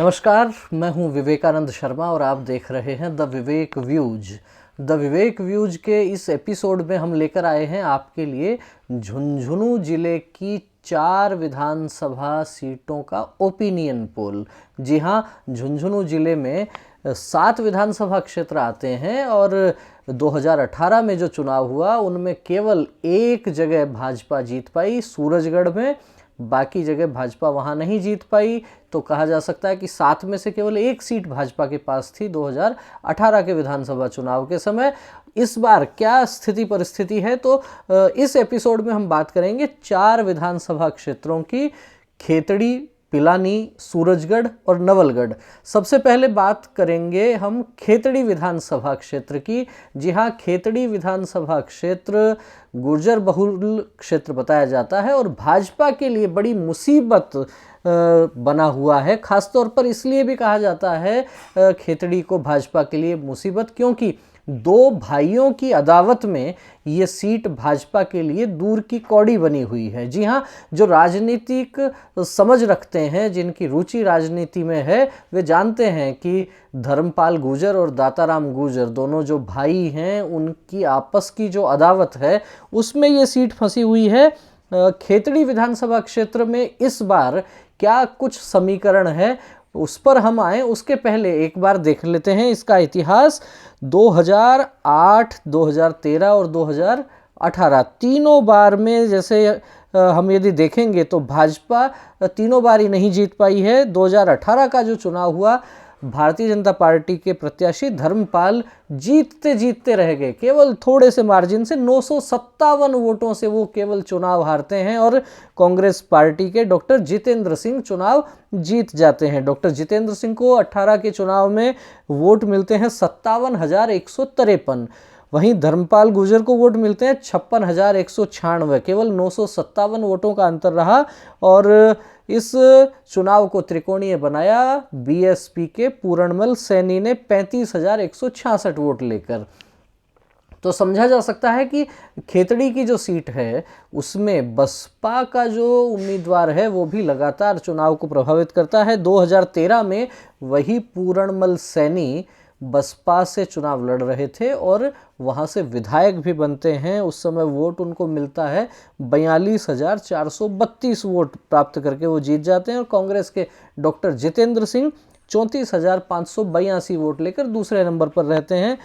नमस्कार, मैं हूं विवेकानंद शर्मा और आप देख रहे हैं the Vivek views. The Vivek views के इस एपिसोड में हम लेकर आए हैं आपके लिए झुंझुनू जिले की 4 विधानसभा सीटों का ओपिनियन पोल। जी हां, झुंझुनू जिले में 7 विधानसभा क्षेत्र आते हैं और 2018 में जो चुनाव हुआ उनमें केवल एक जगह भाजपा जीत पाई, सूरजगढ़ में। बाकी जगह भाजपा वहां नहीं जीत पाई, तो कहा जा सकता है कि 7 में से केवल एक सीट भाजपा के पास थी 2018 के विधानसभा चुनाव के समय। इस बार क्या स्थिति परिस्थिति है, तो इस एपिसोड में हम बात करेंगे 4 विधानसभा क्षेत्रों की, खेतड़ी, पिलानी, सूरजगढ़ और नवलगढ़। सबसे पहले बात करेंगे हम खेतड़ी विधानसभा क्षेत्र की। जी हाँ, खेतड़ी विधानसभा क्षेत्र गुर्जर बहुल क्षेत्र बताया जाता है और भाजपा के लिए बड़ी मुसीबत बना हुआ है। खासतौर पर इसलिए भी कहा जाता है खेतड़ी को भाजपा के लिए मुसीबत, क्योंकि 2 भाइयों की अदावत में ये सीट भाजपा के लिए दूर की कौड़ी बनी हुई है। जी हाँ, जो राजनीतिक समझ रखते हैं, जिनकी रुचि राजनीति में है, वे जानते हैं कि धर्मपाल गुर्जर और दाताराम गुर्जर दोनों जो भाई हैं, उनकी आपस की जो अदावत है उसमें ये सीट फंसी हुई है। खेतड़ी विधानसभा क्षेत्र में इस बार क्या कुछ समीकरण है, उस पर हम आए उसके पहले एक बार देख लेते हैं इसका इतिहास। 2008, 2013 और 2018 तीनों बार में जैसे हम यदि देखेंगे तो भाजपा तीनों बार ही नहीं जीत पाई है। 2018 का जो चुनाव हुआ, भारतीय जनता पार्टी के प्रत्याशी धर्मपाल जीतते जीतते रह गए, केवल थोड़े से मार्जिन से 957 वोटों से वो केवल चुनाव हारते हैं और कांग्रेस पार्टी के डॉक्टर जितेंद्र सिंह चुनाव जीत जाते हैं। डॉक्टर जितेंद्र सिंह को 18 के चुनाव में वोट मिलते हैं 57,153। वहीं धर्मपाल गुर्जर को वोट मिलते हैं 56,196। केवल 957 वोटों का अंतर रहा और इस चुनाव को त्रिकोणीय बनाया बीएसपी के पूरणमल सैनी ने 35,166 वोट लेकर। तो समझा जा सकता है कि खेतड़ी की जो सीट है उसमें बसपा का जो उम्मीदवार है वो भी लगातार चुनाव को प्रभावित करता है। 2013 में वही पूरणमल सैनी बसपा से चुनाव लड़ रहे थे और वहां से विधायक भी बनते हैं। उस समय वोट उनको मिलता है 42,432 वोट प्राप्त करके वो जीत जाते हैं और कांग्रेस के डॉक्टर जितेंद्र सिंह 34,582 वोट लेकर दूसरे नंबर पर रहते हैं।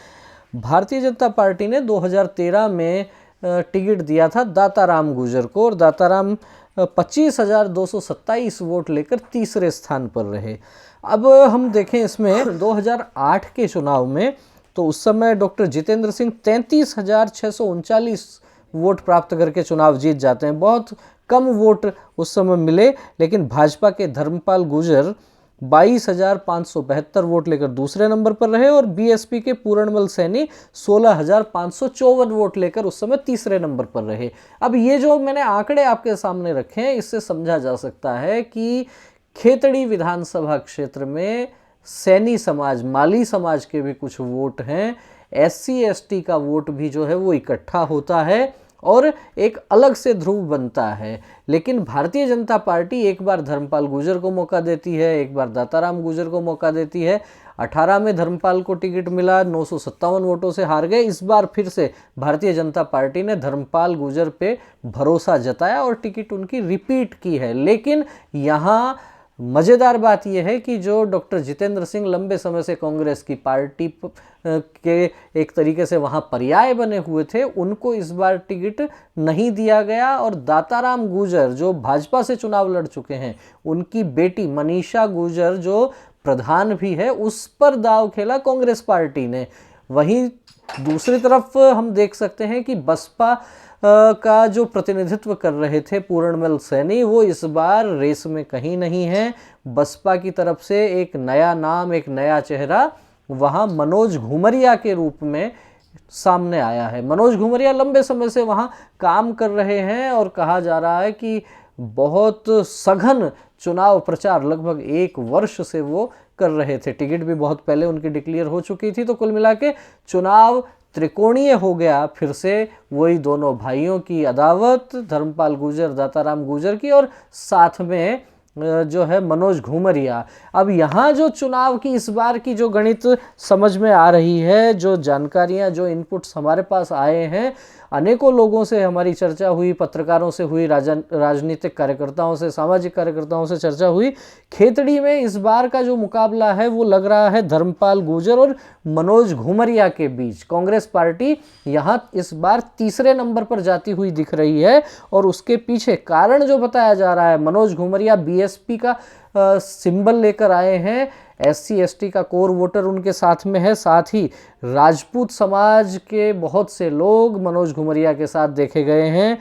भारतीय जनता पार्टी ने 2013 में टिकट दिया था दाताराम गुर्जर को और दाताराम 25,227 वोट लेकर तीसरे स्थान पर रहे। अब हम देखें इसमें 2008 के चुनाव में, तो उस समय डॉक्टर जितेंद्र सिंह 33,639 वोट प्राप्त करके चुनाव जीत जाते हैं। बहुत कम वोट उस समय मिले, लेकिन भाजपा के धर्मपाल गुर्जर 22,572 वोट लेकर दूसरे नंबर पर रहे और बीएसपी के पूरणमल सैनी 16,554 वोट लेकर उस समय तीसरे नंबर पर रहे। अब ये जो मैंने आंकड़े आपके सामने रखे हैं, इससे समझा जा सकता है कि खेतड़ी विधानसभा क्षेत्र में सैनी समाज, माली समाज के भी कुछ वोट हैं। एससी एसटी का वोट भी जो है वो इकट्ठा होता है और एक अलग से ध्रुव बनता है। लेकिन भारतीय जनता पार्टी एक बार धर्मपाल गुर्जर को मौका देती है, एक बार दाताराम गुर्जर को मौका देती है। 18 में धर्मपाल को टिकट मिला, 957 वोटों से हार गए। इस बार फिर से भारतीय जनता पार्टी ने धर्मपाल गुर्जर पे भरोसा जताया और टिकट उनकी रिपीट की है। लेकिन यहाँ मज़ेदार बात यह है कि जो डॉक्टर जितेंद्र सिंह लंबे समय से कांग्रेस की पार्टी के एक तरीके से वहां पर्याय बने हुए थे, उनको इस बार टिकट नहीं दिया गया और दाताराम गुर्जर जो भाजपा से चुनाव लड़ चुके हैं, उनकी बेटी मनीषा गुर्जर जो प्रधान भी है, उस पर दांव खेला कांग्रेस पार्टी ने। वहीं दूसरी तरफ हम देख सकते हैं कि बसपा का जो प्रतिनिधित्व कर रहे थे पूरणमल सैनी, वो इस बार रेस में कहीं नहीं है। बसपा की तरफ से एक नया नाम, एक नया चेहरा वहाँ मनोज घुमरिया के रूप में सामने आया है। मनोज घुमरिया लंबे समय से वहाँ काम कर रहे हैं और कहा जा रहा है कि बहुत सघन चुनाव प्रचार लगभग 1 वर्ष से वो कर रहे थे। टिकट भी बहुत पहले उनकी डिक्लेयर हो चुकी थी। तो कुल मिला के चुनाव त्रिकोणीय हो गया, फिर से वही दोनों भाइयों की अदावत, धर्मपाल गुर्जर, दाताराम गुर्जर की, और साथ में जो है मनोज घुमरिया। अब यहाँ जो चुनाव की इस बार की जो गणित समझ में आ रही है, जो जानकारियाँ, जो इनपुट्स हमारे पास आए हैं, अनेकों लोगों से हमारी चर्चा हुई, पत्रकारों से हुई, राजनीतिक कार्यकर्ताओं से, सामाजिक कार्यकर्ताओं से चर्चा हुई। खेतड़ी में इस बार का जो मुकाबला है वो लग रहा है धर्मपाल गुर्जर और मनोज घुमरिया के बीच। कांग्रेस पार्टी यहाँ इस बार तीसरे नंबर पर जाती हुई दिख रही है और उसके पीछे कारण जो बताया जा रहा है, मनोज घुमरिया बीएसपी का सिंबल लेकर आए हैं, SC ST का कोर वोटर उनके साथ में है, साथ ही राजपूत समाज के बहुत से लोग मनोज घुमरिया के साथ देखे गए हैं।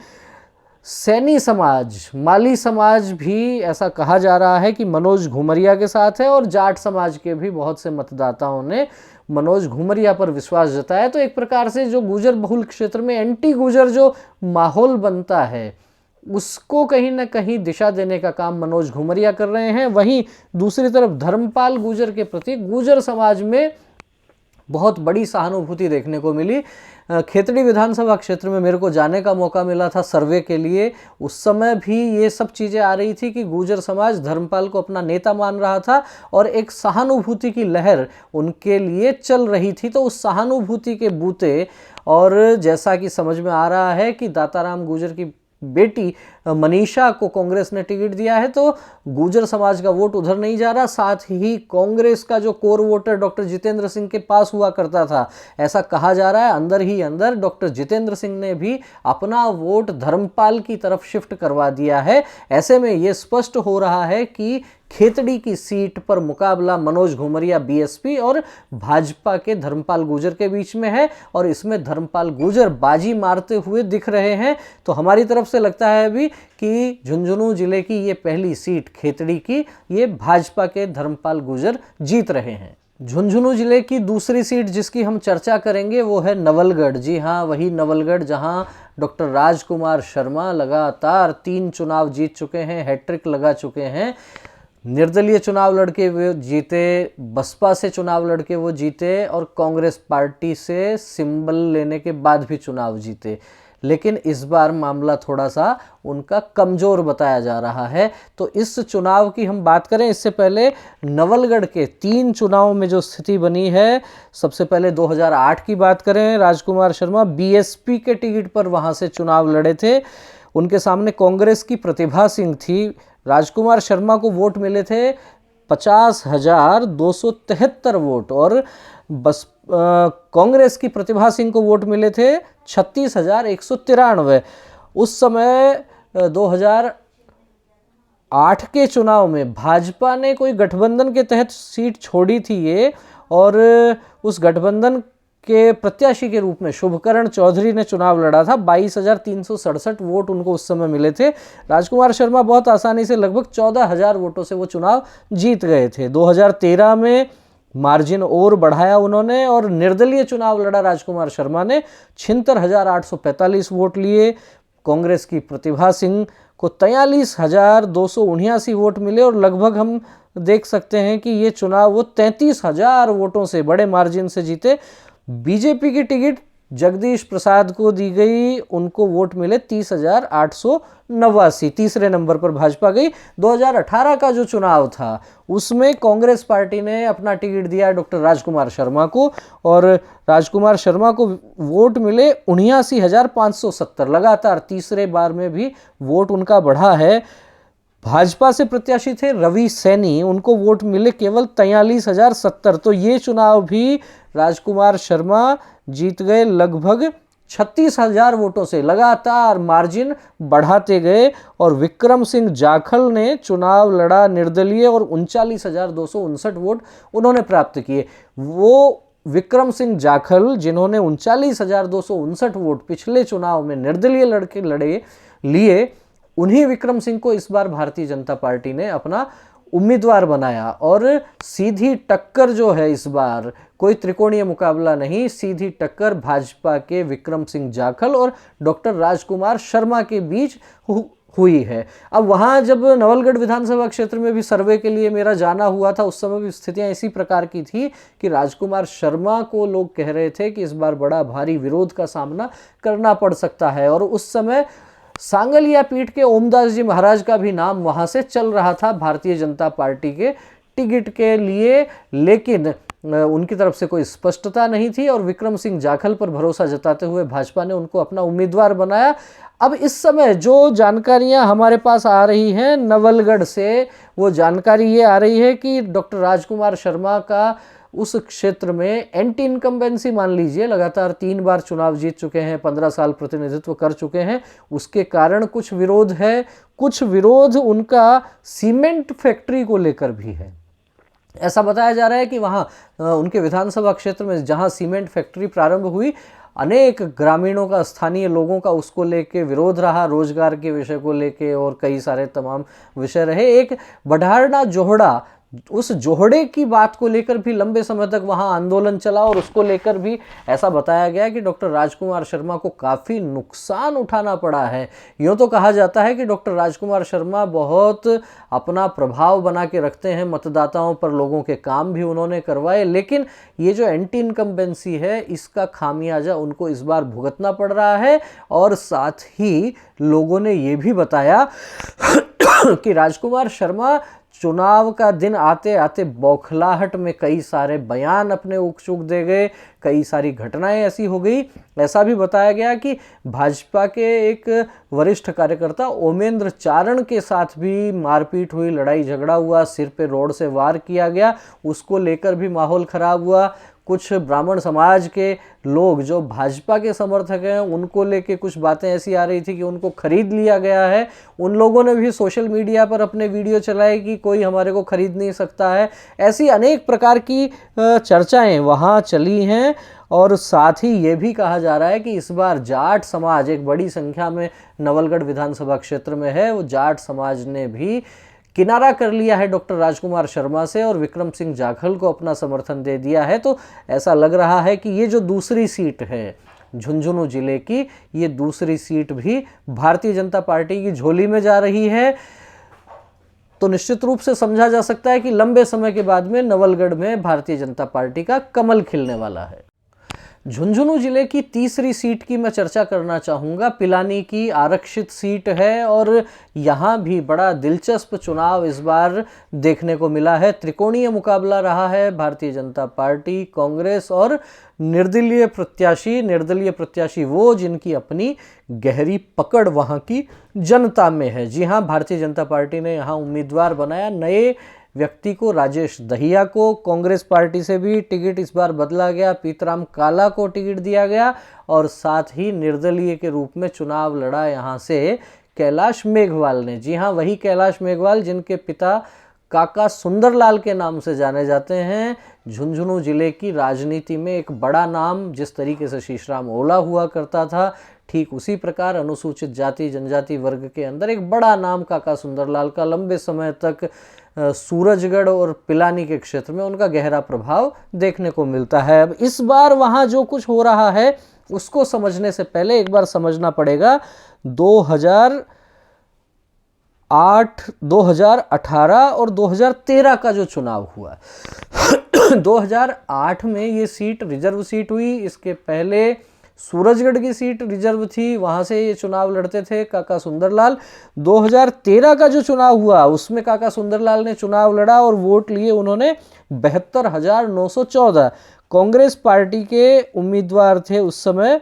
सैनी समाज, माली समाज भी ऐसा कहा जा रहा है कि मनोज घुमरिया के साथ है, और जाट समाज के भी बहुत से मतदाताओं ने मनोज घुमरिया पर विश्वास जताया। तो एक प्रकार से जो गुर्जर बहुल क्षेत्र में एंटी गुर्जर जो माहौल बनता है उसको कहीं ना कहीं दिशा देने का काम मनोज घुमरिया कर रहे हैं। वहीं दूसरी तरफ धर्मपाल गुर्जर के प्रति गुर्जर समाज में बहुत बड़ी सहानुभूति देखने को मिली। खेतड़ी विधानसभा क्षेत्र में मेरे को जाने का मौका मिला था सर्वे के लिए। उस समय भी ये सब चीज़ें आ रही थी कि गुर्जर समाज धर्मपाल को अपना नेता मान रहा था और एक सहानुभूति की लहर उनके लिए चल रही थी। तो उस सहानुभूति के बूते, और जैसा कि समझ में आ रहा है कि दाताराम गुर्जर की बेटी मनीषा को कांग्रेस ने टिकट दिया है, तो गुर्जर समाज का वोट उधर नहीं जा रहा। साथ ही कांग्रेस का जो core voter doctor Jitendra Singh के पास हुआ करता था, ऐसा कहा जा रहा है अंदर ही अंदर डॉक्टर जितेंद्र सिंह ने भी अपना वोट धर्मपाल की तरफ शिफ्ट करवा दिया है। ऐसे में ये स्पष्ट हो रहा है कि खेतड़ी की सीट पर मुकाबला मनोज घुमरिया बीएसपी और भाजपा के धर्मपाल गुर्जर के बीच में है, और इसमें धर्मपाल गुर्जर बाजी मारते हुए दिख रहे हैं। तो हमारी तरफ से लगता है अभी कि झुंझुनू जिले की ये पहली सीट खेतड़ी की, ये भाजपा के धर्मपाल गुर्जर जीत रहे हैं। झुंझुनू जिले की दूसरी सीट जिसकी हम चर्चा करेंगे वो है नवलगढ़। जी हाँ, वही नवलगढ़ जहां डॉक्टर राजकुमार शर्मा लगातार 3 चुनाव जीत चुके हैं, हैट्रिक लगा चुके हैं। निर्दलीय चुनाव लड़के वो जीते, बसपा से चुनाव लड़के वो जीते, और कांग्रेस पार्टी से सिंबल लेने के बाद भी चुनाव जीते। लेकिन इस बार मामला थोड़ा सा उनका कमज़ोर बताया जा रहा है। तो इस चुनाव की हम बात करें, इससे पहले नवलगढ़ के 3 चुनाव में जो स्थिति बनी है, सबसे पहले 2008 की बात करें, राजकुमार शर्मा बीएसपी के टिकट पर वहाँ से चुनाव लड़े थे। उनके सामने कांग्रेस की प्रतिभा सिंह थी। राजकुमार शर्मा को वोट मिले थे 50,273 वोट, और बस कांग्रेस की प्रतिभा सिंह को वोट मिले थे 36,193। उस समय 2008 के चुनाव में भाजपा ने कोई गठबंधन के तहत सीट छोड़ी थी ये, और उस गठबंधन के प्रत्याशी के रूप में शुभकरण चौधरी ने चुनाव लड़ा था। 22,367 वोट उनको उस समय मिले थे। राजकुमार शर्मा बहुत आसानी से लगभग 14,000 वोटों से वो चुनाव जीत गए थे। 2013 में मार्जिन और बढ़ाया उन्होंने, और निर्दलीय चुनाव लड़ा राजकुमार शर्मा ने, 76,845 वोट लिए। कांग्रेस की प्रतिभा सिंह को 43,279 वोट मिले, और लगभग हम देख सकते हैं कि ये चुनाव वो 33,000 वोटों से बड़े मार्जिन से जीते। बीजेपी की टिकट जगदीश प्रसाद को दी गई, उनको वोट मिले 30,889, तीसरे नंबर पर भाजपा गई। 2018 का जो चुनाव था उसमें कांग्रेस पार्टी ने अपना टिकट दिया डॉक्टर राजकुमार शर्मा को, और राजकुमार शर्मा को वोट मिले 79,570। लगातार तीसरे बार में भी वोट उनका बढ़ा है। भाजपा से प्रत्याशी थे रवि सैनी, उनको वोट मिले केवल 43,070। तो ये चुनाव भी राजकुमार शर्मा जीत गए लगभग 36,000 वोटों से। लगातार मार्जिन बढ़ाते गए, और विक्रम सिंह जाखल ने चुनाव लड़ा निर्दलीय, और 39,259 वोट उन्होंने प्राप्त किए। वो विक्रम सिंह जाखल जिन्होंने 39,259 वोट पिछले चुनाव में निर्दलीय लड़के लिए, उन्हीं विक्रम सिंह को इस बार भारतीय जनता पार्टी ने अपना उम्मीदवार बनाया। और सीधी टक्कर जो है इस बार, कोई त्रिकोणीय मुकाबला नहीं, सीधी टक्कर भाजपा के विक्रम सिंह जाखल और डॉक्टर राजकुमार शर्मा के बीच हुई है। अब वहाँ जब नवलगढ़ विधानसभा क्षेत्र में भी सर्वे के लिए मेरा जाना हुआ था, उस समय भी स्थितियाँ इसी प्रकार की थी कि राजकुमार शर्मा को लोग कह रहे थे कि इस बार बड़ा भारी विरोध का सामना करना पड़ सकता है। और उस समय सांगलिया पीठ के ओमदास जी महाराज का भी नाम वहां से चल रहा था भारतीय जनता पार्टी के टिकट के लिए, लेकिन उनकी तरफ से कोई स्पष्टता नहीं थी और विक्रम सिंह जाखल पर भरोसा जताते हुए भाजपा ने उनको अपना उम्मीदवार बनाया। अब इस समय जो जानकारियां हमारे पास आ रही हैं नवलगढ़ से, वो जानकारी ये आ रही है कि डॉक्टर राजकुमार शर्मा का उस क्षेत्र में एंटी इनकम्बेंसी मान लीजिए, लगातार 3 बार चुनाव जीत चुके हैं, 15 साल प्रतिनिधित्व कर चुके हैं, उसके कारण कुछ विरोध है। कुछ विरोध उनका सीमेंट फैक्ट्री को लेकर भी है। ऐसा बताया जा रहा है कि वहाँ उनके विधानसभा क्षेत्र में जहाँ सीमेंट फैक्ट्री प्रारंभ हुई, अनेक ग्रामीणों का, स्थानीय लोगों का उसको लेके विरोध रहा, रोजगार के विषय को लेके और कई सारे तमाम विषय रहे। एक बढ़ारना जोहड़ा, उस जोहड़े की बात को लेकर भी लंबे समय तक वहां आंदोलन चला और उसको लेकर भी ऐसा बताया गया कि डॉक्टर राजकुमार शर्मा को काफ़ी नुकसान उठाना पड़ा है। यूँ तो कहा जाता है कि डॉक्टर राजकुमार शर्मा बहुत अपना प्रभाव बना के रखते हैं मतदाताओं पर, लोगों के काम भी उन्होंने करवाए, लेकिन ये जो एंटी इनकम्बेंसी है इसका खामियाजा उनको इस बार भुगतना पड़ रहा है। और साथ ही लोगों ने ये भी बताया कि राजकुमार शर्मा चुनाव का दिन आते आते बौखलाहट में कई सारे बयान अपने उक दे गए, कई सारी घटनाएं ऐसी हो गई। ऐसा भी बताया गया कि भाजपा के एक वरिष्ठ कार्यकर्ता ओमेंद्र चारण के साथ भी मारपीट हुई, लड़ाई झगड़ा हुआ, सिर पे रोड से वार किया गया, उसको लेकर भी माहौल खराब हुआ। कुछ ब्राह्मण समाज के लोग जो भाजपा के समर्थक हैं उनको लेके कुछ बातें ऐसी आ रही थी कि उनको खरीद लिया गया है। उन लोगों ने भी सोशल मीडिया पर अपने वीडियो चलाए कि कोई हमारे को खरीद नहीं सकता है। ऐसी अनेक प्रकार की चर्चाएं वहाँ चली हैं। और साथ ही ये भी कहा जा रहा है कि इस बार जाट समाज एक बड़ी संख्या में नवलगढ़ विधानसभा क्षेत्र में है, वो जाट समाज ने भी किनारा कर लिया है डॉक्टर राजकुमार शर्मा से और विक्रम सिंह जाखल को अपना समर्थन दे दिया है। तो ऐसा लग रहा है कि ये जो दूसरी सीट है झुंझुनू जिले की, ये दूसरी सीट भी भारतीय जनता पार्टी की झोली में जा रही है। तो निश्चित रूप से समझा जा सकता है कि लंबे समय के बाद में नवलगढ़ में भारतीय जनता पार्टी का कमल खिलने वाला है। झुंझुनू जिले की तीसरी सीट की मैं चर्चा करना चाहूँगा। पिलानी की आरक्षित सीट है और यहाँ भी बड़ा दिलचस्प चुनाव इस बार देखने को मिला है। त्रिकोणीय मुकाबला रहा है, भारतीय जनता पार्टी, कांग्रेस और निर्दलीय प्रत्याशी। निर्दलीय प्रत्याशी वो जिनकी अपनी गहरी पकड़ वहाँ की जनता में है। जी हाँ, भारतीय जनता पार्टी ने यहाँ उम्मीदवार बनाया नए व्यक्ति को, राजेश दहिया को। कांग्रेस पार्टी से भी टिकट इस बार बदला गया, पीतराम काला को टिकट दिया गया और साथ ही निर्दलीय के रूप में चुनाव लड़ा यहाँ से कैलाश मेघवाल ने। जी हाँ, वही कैलाश मेघवाल जिनके पिता काका सुंदरलाल के नाम से जाने जाते हैं। झुंझुनू जिले की राजनीति में एक बड़ा नाम, जिस तरीके से शीशराम ओला हुआ करता था, ठीक उसी प्रकार अनुसूचित जाति जनजाति वर्ग के अंदर एक बड़ा नाम काका सुंदरलाल का लंबे समय तक सूरजगढ़ और पिलानी के क्षेत्र में उनका गहरा प्रभाव देखने को मिलता है। अब इस बार वहाँ जो कुछ हो रहा है उसको समझने से पहले एक बार समझना पड़ेगा 2008, 2018 और 2013 का जो चुनाव हुआ 2008 में ये सीट रिजर्व सीट हुई। इसके पहले सूरजगढ़ की सीट रिजर्व थी, वहाँ से ये चुनाव लड़ते थे काका सुंदरलाल। 2013 का जो चुनाव हुआ उसमें काका सुंदरलाल ने चुनाव लड़ा और वोट लिए उन्होंने 72,914। कांग्रेस पार्टी के उम्मीदवार थे उस समय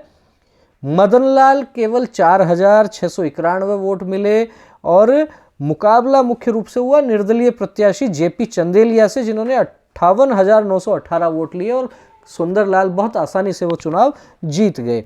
मदनलाल, केवल 4,691 वोट मिले। और मुकाबला मुख्य रूप से हुआ निर्दलीय प्रत्याशी जेपी चंदेलिया से, जिन्होंने 58,918 वोट लिए और सुंदरलाल बहुत आसानी से वो चुनाव जीत गए।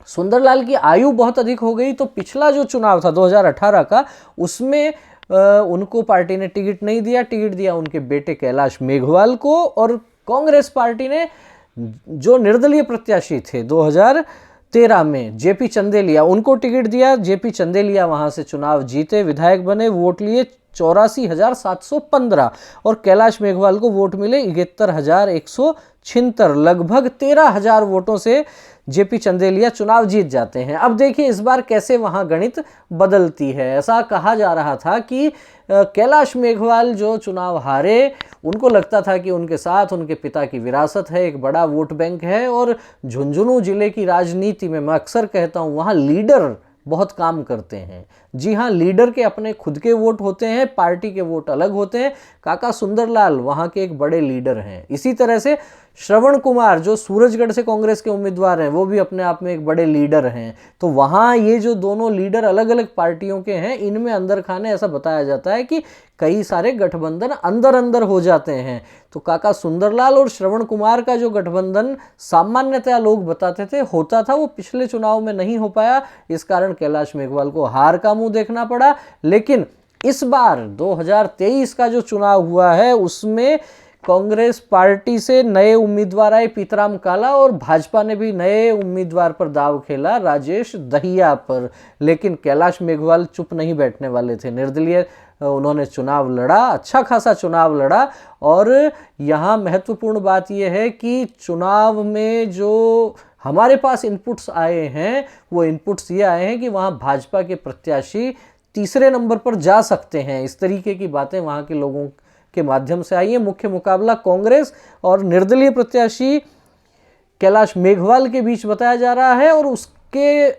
सुंदरलाल की आयु बहुत अधिक हो गई, तो पिछला जो चुनाव था 2018 का, उसमें उनको पार्टी ने टिकट नहीं दिया। टिकट दिया उनके बेटे कैलाश मेघवाल को। और कांग्रेस पार्टी ने जो निर्दलीय प्रत्याशी थे 2013 में जेपी चंदेलिया, उनको टिकट दिया। जेपी चंदेलिया वहां से चुनाव जीते, विधायक बने, वोट लिए 84,715 और कैलाश मेघवाल को वोट मिले 71,176। लगभग 13,000 वोटों से जेपी चंदेलिया चुनाव जीत जाते हैं। अब देखिए इस बार कैसे वहां गणित बदलती है। ऐसा कहा जा रहा था कि कैलाश मेघवाल जो चुनाव हारे, उनको लगता था कि उनके साथ उनके पिता की विरासत है, एक बड़ा वोट बैंक है और झुंझुनू जिले की राजनीति में मैं अक्सर कहता हूँ वहाँ लीडर बहुत काम करते हैं। जी हाँ, लीडर के अपने खुद के वोट होते हैं, पार्टी के वोट अलग होते हैं। काका सुंदरलाल वहाँ के एक बड़े लीडर हैं। इसी तरह से श्रवण कुमार जो सूरजगढ़ से कांग्रेस के उम्मीदवार हैं, वो भी अपने आप में एक बड़े लीडर हैं। तो वहाँ ये जो दोनों लीडर अलग अलग पार्टियों के हैं, इनमें अंदर खाने ऐसा बताया जाता है कि कई सारे गठबंधन अंदर अंदर हो जाते हैं। तो काका सुंदरलाल और श्रवण कुमार का जो गठबंधन सामान्यतया लोग बताते थे होता था, वो पिछले चुनाव में नहीं हो पाया। इस कारण कैलाश मेघवाल को हार का मुंह देखना पड़ा। लेकिन इस बार 2023 का जो चुनाव हुआ है, उसमें कांग्रेस पार्टी से नए उम्मीदवार आए पीतराम काला, और भाजपा ने भी नए उम्मीदवार पर दाव खेला, राजेश दहिया पर। लेकिन कैलाश मेघवाल चुप नहीं बैठने वाले थे, निर्दलीय उन्होंने चुनाव लड़ा, अच्छा खासा चुनाव लड़ा। और यहाँ महत्वपूर्ण बात यह है कि चुनाव में जो हमारे पास इनपुट्स आए हैं, वो इनपुट्स ये आए हैं कि वहाँ भाजपा के प्रत्याशी तीसरे नंबर पर जा सकते हैं। इस तरीके की बातें वहाँ के लोगों के माध्यम से आई है। मुख्य मुकाबला कांग्रेस और निर्दलीय प्रत्याशी कैलाश मेघवाल के बीच बताया जा रहा है। और उसके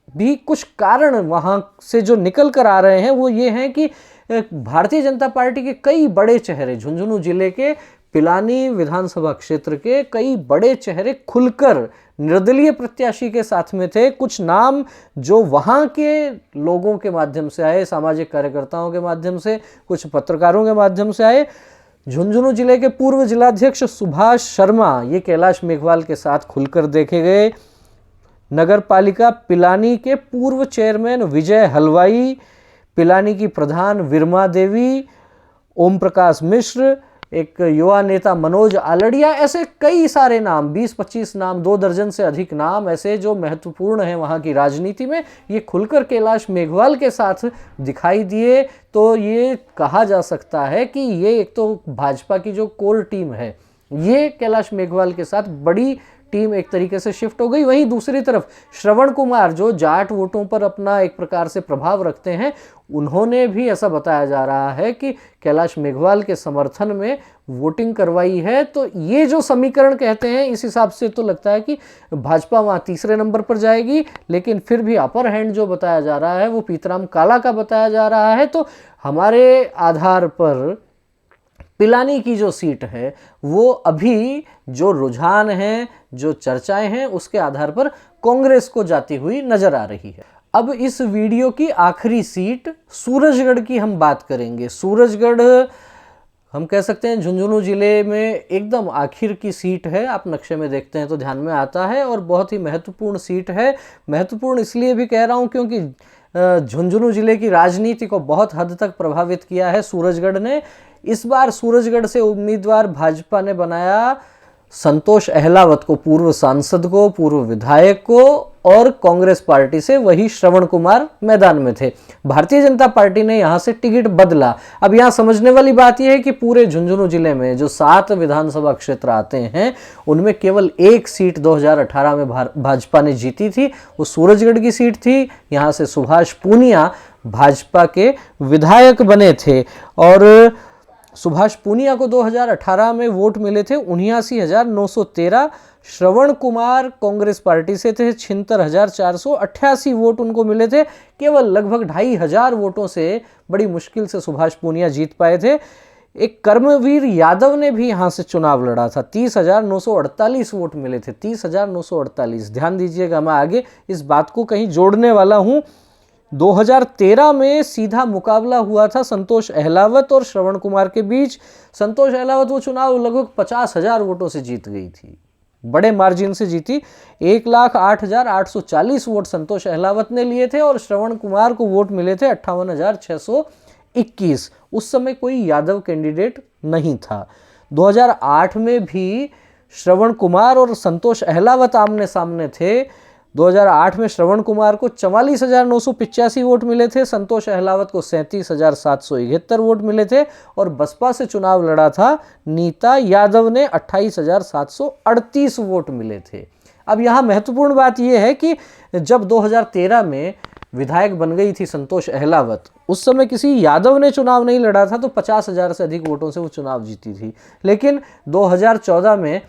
भी कुछ कारण वहां से जो निकल कर आ रहे हैं, वो ये हैं कि भारतीय जनता पार्टी के कई बड़े चेहरे, झुंझुनू जिले के पिलानी विधानसभा क्षेत्र के कई बड़े चेहरे खुलकर निर्दलीय प्रत्याशी के साथ में थे। कुछ नाम जो वहाँ के लोगों के माध्यम से आए, सामाजिक कार्यकर्ताओं के माध्यम से, कुछ पत्रकारों के माध्यम से आए। झुंझुनू जिले के पूर्व जिलाध्यक्ष सुभाष शर्मा, ये कैलाश मेघवाल के साथ खुलकर देखे गए। नगर पालिका पिलानी के पूर्व चेयरमैन विजय हलवाई, पिलानी की प्रधान विरमा देवी, ओम प्रकाश मिश्र, एक युवा नेता मनोज आलड़िया, ऐसे कई सारे नाम, 20-25 नाम, 2 दर्जन से अधिक नाम ऐसे जो महत्वपूर्ण हैं वहाँ की राजनीति में, ये खुलकर कैलाश मेघवाल के साथ दिखाई दिए। तो ये कहा जा सकता है कि ये एक तो भाजपा की जो कोर टीम है, ये कैलाश मेघवाल के साथ बड़ी टीम एक तरीके से शिफ्ट हो गई। वहीं दूसरी तरफ श्रवण कुमार जो जाट वोटों पर अपना एक प्रकार से प्रभाव रखते हैं, उन्होंने भी ऐसा बताया जा रहा है कि कैलाश मेघवाल के समर्थन में वोटिंग करवाई है। तो ये जो समीकरण कहते हैं, इस हिसाब से तो लगता है कि भाजपा वहाँ तीसरे नंबर पर जाएगी। लेकिन फिर भी अपर हैंड जो बताया जा रहा है वो पीतराम काला का बताया जा रहा है। तो हमारे आधार पर पिलानी की जो सीट है, वो अभी जो रुझान है, जो चर्चाएं हैं, उसके आधार पर कांग्रेस को जाती हुई नजर आ रही है। अब इस वीडियो की आखिरी सीट सूरजगढ़ की हम बात करेंगे। सूरजगढ़ हम कह सकते हैं झुंझुनू जिले में एकदम आखिर की सीट है। आप नक्शे में देखते हैं तो ध्यान में आता है, और बहुत ही महत्वपूर्ण सीट है। महत्वपूर्ण इसलिए भी कह रहा हूं क्योंकि झुंझुनू जिले की राजनीति को बहुत हद तक प्रभावित किया है सूरजगढ़ ने। इस बार सूरजगढ़ से उम्मीदवार भाजपा ने बनाया संतोष अहलावत को, पूर्व सांसद को, पूर्व विधायक को, और कांग्रेस पार्टी से वही श्रवण कुमार मैदान में थे। भारतीय जनता पार्टी ने यहां से टिकट बदला। अब यहां समझने वाली बात यह है कि पूरे झुंझुनू जिले में जो 7 विधानसभा क्षेत्र आते हैं, उनमें केवल एक सीट 2018 में भाजपा ने जीती थी, वो सूरजगढ़ की सीट थी। यहां से सुभाष पूनिया भाजपा के विधायक बने थे, और सुभाष पूनिया को 2018 में वोट मिले थे 79,913। श्रवण कुमार कांग्रेस पार्टी से थे, 76,488 वोट उनको मिले थे। केवल लगभग 2,500 वोटों से बड़ी मुश्किल से सुभाष पूनिया जीत पाए थे। एक कर्मवीर यादव ने भी यहाँ से चुनाव लड़ा था, 30,948 वोट मिले थे, 30,948। ध्यान दीजिएगा, मैं आगे इस बात को कहीं जोड़ने वाला हूँ। 2013 में सीधा मुकाबला हुआ था संतोष अहलावत और श्रवण कुमार के बीच। संतोष अहलावत वो चुनाव लगभग 50,000 वोटों से जीत गई थी, बड़े मार्जिन से जीती। 1,08,840 वोट संतोष अहलावत ने लिए थे, और श्रवण कुमार को वोट मिले थे 58,621। उस समय कोई यादव कैंडिडेट नहीं था। 2008 में भी श्रवण कुमार और संतोष अहलावत आमने सामने थे। 2008 में श्रवण कुमार को 44,985 वोट मिले थे, संतोष अहलावत को 37,771 वोट मिले थे, और बसपा से चुनाव लड़ा था नीता यादव ने, 28,738 वोट मिले थे। अब यहाँ महत्वपूर्ण बात यह है कि जब 2013 में विधायक बन गई थी संतोष अहलावत, उस समय किसी यादव ने चुनाव नहीं लड़ा था, तो 50,000 से अधिक वोटों से वो चुनाव जीती थी। लेकिन 2014 में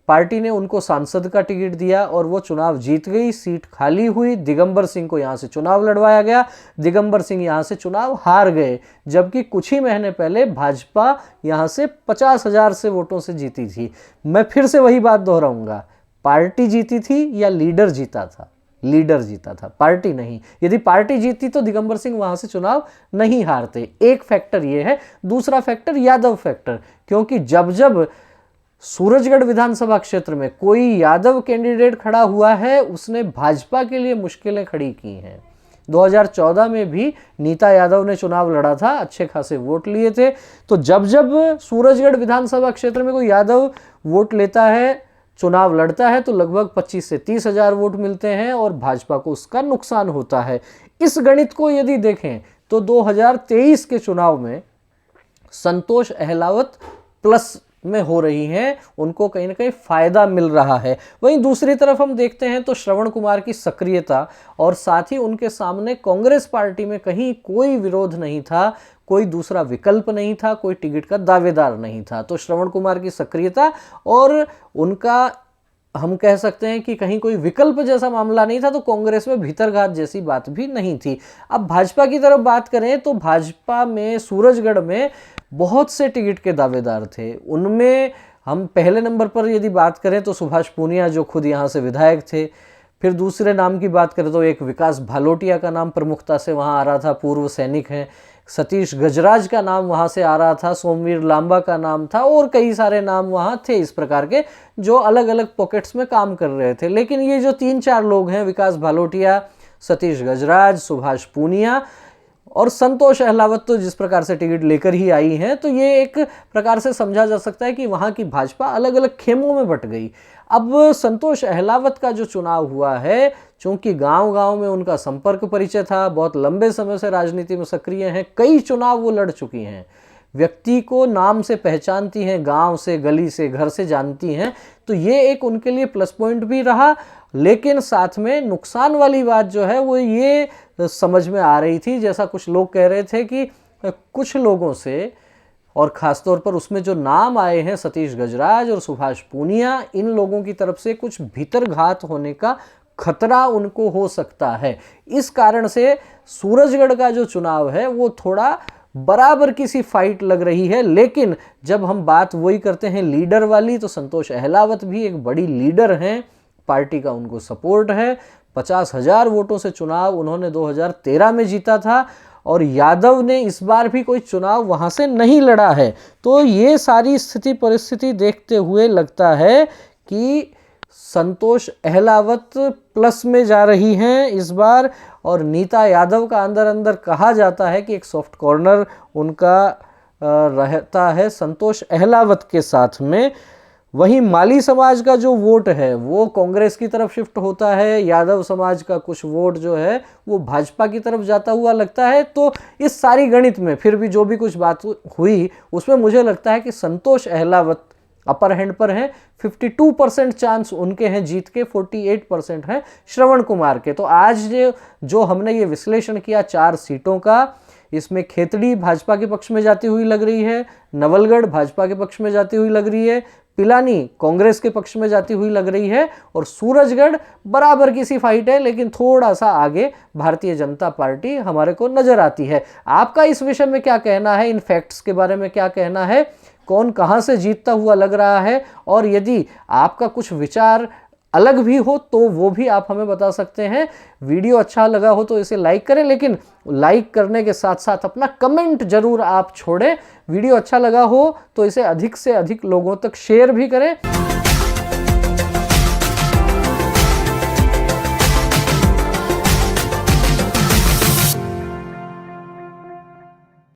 पार्टी ने उनको सांसद का टिकट दिया और वो चुनाव जीत गई, सीट खाली हुई, दिगंबर सिंह को यहां से चुनाव लड़वाया गया, दिगंबर सिंह यहां से चुनाव हार गए, जबकि कुछ ही महीने पहले भाजपा यहां से 50,000 से वोटों से जीती थी। मैं फिर से वही बात दोहराऊंगा, पार्टी जीती थी या लीडर जीता था? लीडर जीता था, पार्टी नहीं। यदि पार्टी जीती तो दिगंबर सिंह वहां से चुनाव नहीं हारते। एक फैक्टर यह है। दूसरा फैक्टर यादव फैक्टर, क्योंकि जब जब सूरजगढ़ विधानसभा क्षेत्र में कोई यादव कैंडिडेट खड़ा हुआ है, उसने भाजपा के लिए मुश्किलें खड़ी की हैं। 2014 में भी नीता यादव ने चुनाव लड़ा था, अच्छे खासे वोट लिए थे। तो जब जब सूरजगढ़ विधानसभा क्षेत्र में कोई यादव वोट लेता है, चुनाव लड़ता है, तो लगभग 25 से 30,000 वोट मिलते हैं और भाजपा को उसका नुकसान होता है। इस गणित को यदि देखें तो 2023 के चुनाव में संतोष अहलावत प्लस में हो रही हैं, उनको कहीं ना कहीं फायदा मिल रहा है। वहीं दूसरी तरफ हम देखते हैं तो श्रवण कुमार की सक्रियता और साथ ही उनके सामने कांग्रेस पार्टी में कहीं कोई विरोध नहीं था, कोई दूसरा विकल्प नहीं था, कोई टिकट का दावेदार नहीं था। तो श्रवण कुमार की सक्रियता और उनका हम कह सकते हैं कि कहीं कोई विकल्प जैसा मामला नहीं था, तो कांग्रेस में भीतरघात जैसी बात भी नहीं थी। अब भाजपा की तरफ बात करें तो भाजपा में सूरजगढ़ में बहुत से टिकट के दावेदार थे। उनमें हम पहले नंबर पर यदि बात करें तो सुभाष पूनिया, जो खुद यहाँ से विधायक थे। फिर दूसरे नाम की बात करें तो एक विकास भालोटिया का नाम प्रमुखता से वहाँ आ रहा था, पूर्व सैनिक हैं। सतीश गजराज का नाम वहाँ से आ रहा था, सोमवीर लांबा का नाम था और कई सारे नाम वहाँ थे इस प्रकार के, जो अलग अलग पॉकेट्स में काम कर रहे थे। लेकिन ये जो 3-4 लोग हैं, विकास भालोटिया, सतीश गजराज, सुभाष पूनिया और संतोष अहलावत, तो जिस प्रकार से टिकट लेकर ही आई हैं, तो ये एक प्रकार से समझा जा सकता है कि वहाँ की भाजपा अलग अलग खेमों में बट गई। अब संतोष अहलावत का जो चुनाव हुआ है, चूंकि गांव-गांव में उनका संपर्क परिचय था, बहुत लंबे समय से राजनीति में सक्रिय हैं, कई चुनाव वो लड़ चुकी हैं, व्यक्ति को नाम से पहचानती हैं, गांव से, गली से, घर से जानती हैं, तो ये एक उनके लिए प्लस पॉइंट भी रहा। लेकिन साथ में नुकसान वाली बात जो है वो ये समझ में आ रही थी, जैसा कुछ लोग कह रहे थे कि कुछ लोगों से, और ख़ासतौर पर उसमें जो नाम आए हैं सतीश गजराज और सुभाष पूनिया, इन लोगों की तरफ से कुछ भीतरघात होने का खतरा उनको हो सकता है। इस कारण से सूरजगढ़ का जो चुनाव है वो थोड़ा बराबर की सी फाइट लग रही है। लेकिन जब हम बात वही करते हैं लीडर वाली, तो संतोष अहलावत भी एक बड़ी लीडर हैं, पार्टी का उनको सपोर्ट है। 50,000 वोटों से चुनाव उन्होंने 2013 में जीता था और यादव ने इस बार भी कोई चुनाव वहां से नहीं लड़ा है। तो ये सारी स्थिति परिस्थिति देखते हुए लगता है कि संतोष अहलावत प्लस में जा रही हैं इस बार, और नीता यादव का अंदर अंदर कहा जाता है कि एक सॉफ्ट कॉर्नर उनका रहता है संतोष अहलावत के साथ में। वहीं माली समाज का जो वोट है वो कांग्रेस की तरफ शिफ्ट होता है, यादव समाज का कुछ वोट जो है वो भाजपा की तरफ जाता हुआ लगता है। तो इस सारी गणित में फिर भी जो भी कुछ बात हुई उसमें मुझे लगता है कि संतोष अहलावत अपर हैंड पर हैं। 52% चांस उनके हैं जीत के, 48% हैं श्रवण कुमार के। तो आज जो हमने ये विश्लेषण किया 4 सीटों का, इसमें खेतड़ी भाजपा के पक्ष में जाती हुई लग रही है, नवलगढ़ भाजपा के पक्ष में जाती हुई लग रही है, पिलानी कांग्रेस के पक्ष में जाती हुई लग रही है, और सूरजगढ़ बराबर की सी फाइट है, लेकिन थोड़ा सा आगे भारतीय जनता पार्टी हमारे को नजर आती है। आपका इस विषय में क्या कहना है, इन फैक्ट्स के बारे में क्या कहना है, कौन कहां से जीतता हुआ लग रहा है, और यदि आपका कुछ विचार अलग भी हो तो वो भी आप हमें बता सकते हैं। वीडियो अच्छा लगा हो तो इसे लाइक करें, लेकिन लाइक करने के साथ साथ अपना कमेंट जरूर आप छोड़ें। वीडियो अच्छा लगा हो तो इसे अधिक से अधिक लोगों तक शेयर भी करें।